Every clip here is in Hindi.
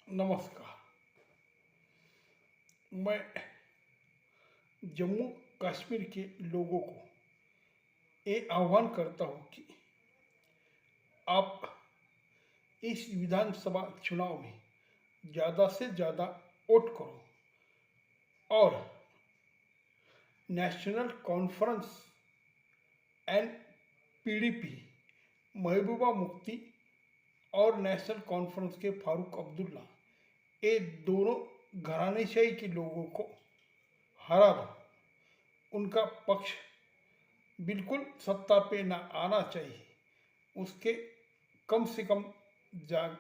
नमस्कार। मैं जम्मू कश्मीर के लोगों को ये आह्वान करता हूँ कि आप इस विधानसभा चुनाव में ज़्यादा से ज़्यादा वोट करो और national conference and PDP Mehbooba Mufti और नेशनल कॉन्फ्रेंस के फारूक अब्दुल्ला, ये दोनों घरानेशाही के लोगों को हरा दो। उनका पक्ष बिल्कुल सत्ता पे ना आना चाहिए, उसके कम से कम जाग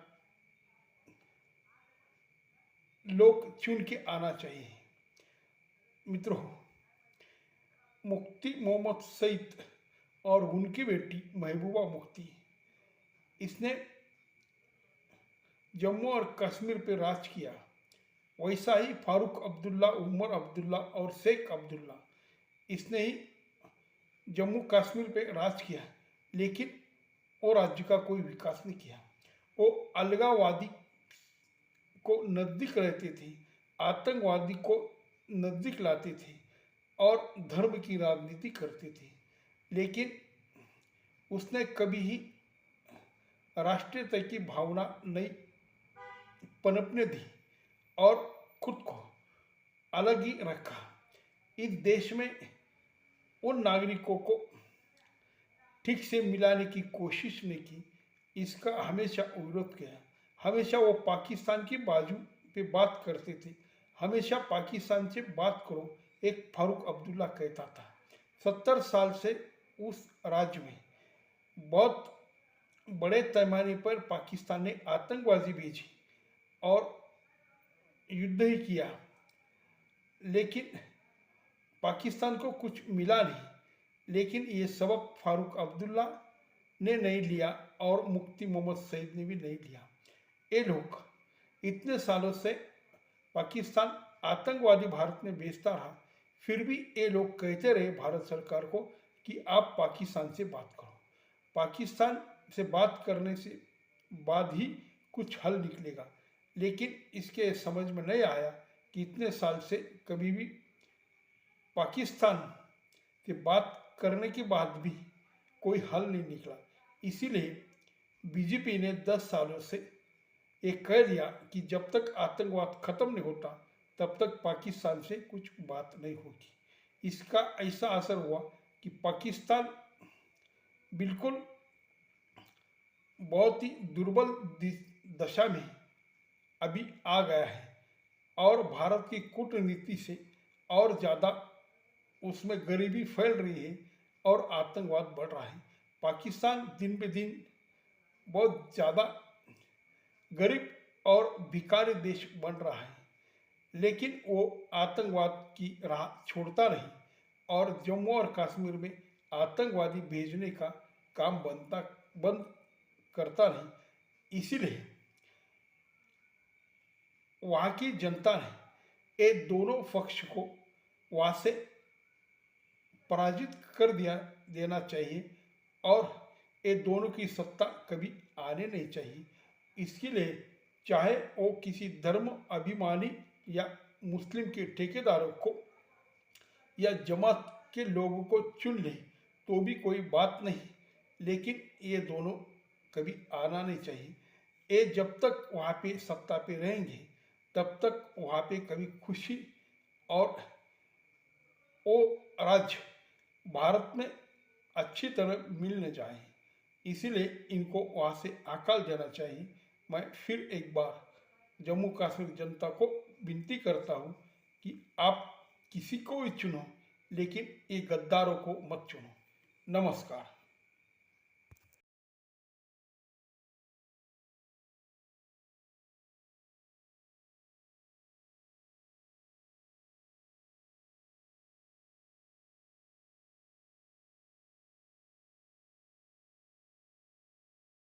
लोग चुन के आना चाहिए। मित्रों, मुफ्ती मोहम्मद सईद और उनकी बेटी महबूबा मुफ्ती, इसने जम्मू और कश्मीर पे राज किया। वैसा ही फारूक अब्दुल्ला, उमर अब्दुल्ला और शेख अब्दुल्ला, इसने ही जम्मू कश्मीर पे राज किया, लेकिन वो राज्य का कोई विकास नहीं किया। वो अलगाववादी को नज़दीक रहते थे, आतंकवादी को नज़दीक लाते थे और धर्म की राजनीति करते थे, लेकिन उसने कभी ही राष्ट्रीयता की भावना नहीं पनपने दी और खुद को अलग ही रखा। इस देश में उन नागरिकों को ठीक से मिलाने की कोशिश नहीं की, इसका हमेशा विरोध किया। हमेशा वो पाकिस्तान की बाजू पे बात करते थे, हमेशा पाकिस्तान से बात करो, एक फारूक अब्दुल्ला कहता था। 70 साल से उस राज्य में बहुत बड़े पैमाने पर पाकिस्तान ने आतंकवादी भेजी और युद्ध ही किया, लेकिन पाकिस्तान को कुछ मिला नहीं। लेकिन ये सबक फारूक अब्दुल्ला ने नहीं लिया और मुफ्ती मोहम्मद सईद ने भी नहीं लिया। ये लोग इतने सालों से पाकिस्तान आतंकवादी भारत में भेजता रहा, फिर भी ये लोग कहते रहे भारत सरकार को कि आप पाकिस्तान से बात करो, पाकिस्तान से बात करने से बाद ही कुछ हल निकलेगा। लेकिन इसके समझ में नहीं आया कि इतने साल से कभी भी पाकिस्तान से बात करने के बाद भी कोई हल नहीं निकला। इसीलिए बीजेपी ने 10 सालों से ये कह दिया कि जब तक आतंकवाद खत्म नहीं होता तब तक पाकिस्तान से कुछ बात नहीं होगी। इसका ऐसा असर हुआ कि पाकिस्तान बिल्कुल बहुत ही दुर्बल दशा में अभी आ गया है और भारत की कूटनीति से और ज़्यादा उसमें गरीबी फैल रही है और आतंकवाद बढ़ रहा है। पाकिस्तान दिन पे दिन बहुत ज़्यादा गरीब और भिखारी देश बन रहा है, लेकिन वो आतंकवाद की राह छोड़ता नहीं और जम्मू और कश्मीर में आतंकवादी भेजने का काम बंद करता नहीं। इसीलिए वहाँ की जनता ने ये दोनों पक्ष को वहाँ से पराजित कर देना चाहिए और ये दोनों की सत्ता कभी आने नहीं चाहिए। इसके लिए चाहे वो किसी धर्म अभिमानी या मुस्लिम के ठेकेदारों को या जमात के लोगों को चुन ले तो भी कोई बात नहीं, लेकिन ये दोनों कभी आना नहीं चाहिए। ये जब तक वहाँ पे सत्ता पे रहेंगे तब तक वहाँ पे कभी खुशी और वो राज्य भारत में अच्छी तरह मिल न जाए। इसीलिए इनको वहाँ से निकाल देना चाहिए। मैं फिर एक बार जम्मू कश्मीर जनता को विनती करता हूँ कि आप किसी को भी चुनो, लेकिन ये गद्दारों को मत चुनो। नमस्कार।